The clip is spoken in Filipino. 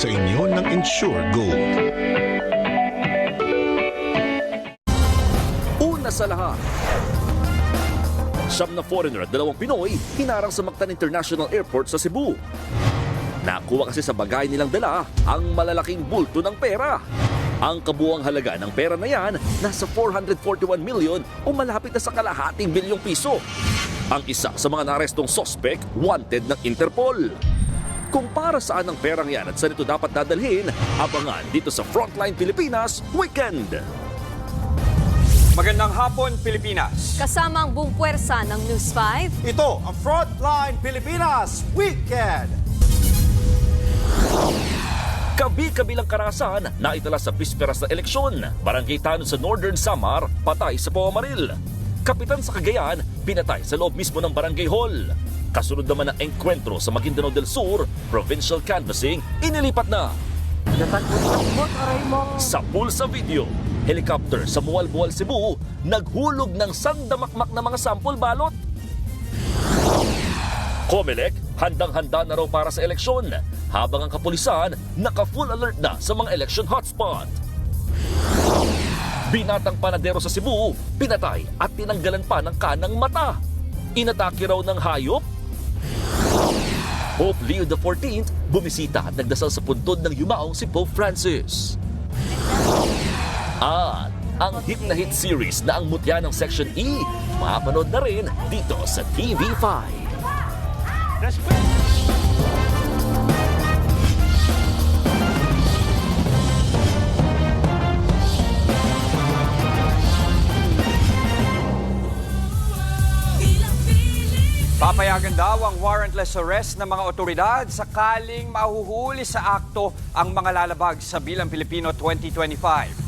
sa inyo ng Ensure Gold. Una sa lahat, siyam na foreigner at 2 Pinoy hinarang sa Mactan International Airport sa Cebu. Nakuha kasi sa bagay nilang dala ang malalaking bulto ng pera. Ang kabuuang halaga ng pera na yan nasa 441 million o malapit na sa kalahating bilyong piso. Ang isa sa mga naarestong sospek, wanted ng Interpol. Kung para saan ang perang yan at saan ito dapat dadalhin, abangan dito sa Frontline Pilipinas Weekend. Magandang hapon, Pilipinas. Kasama ang buong puwersa ng News 5. Ito ang Frontline Pilipinas Weekend. Kabi-kabilang karahasan na itala sa bisperas na eleksyon. Barangay Tanod sa Northern Samar, patay sa Pomaril. Kapitan sa Cagayan, pinatay sa loob mismo ng barangay hall. Kasunod naman ng engkwentro sa Maguindanao del Sur, provincial canvassing, inilipat na. Sa pulsa video, helicopter sa Mualbual, Cebu, naghulog ng sandamakmak na mga sampol balot. Comelec, handang-handa na raw para sa eleksyon, habang ang kapulisan naka-full alert na sa mga election hotspot. Binatang panadero sa Cebu, pinatay at tinanggalan pa ng kanang mata. Inatake raw ng hayop. Pope Leo XIV bumisita at nagdasal sa puntod ng yumaong si Pope Francis. At ang hit na hit series na ang mutya ng Section E, mapanood na rin dito sa TV5. Papayagan daw ang warrantless arrest ng mga otoridad sakaling mahuhuli sa akto ang mga lalabag sa Bilang Pilipino 2025.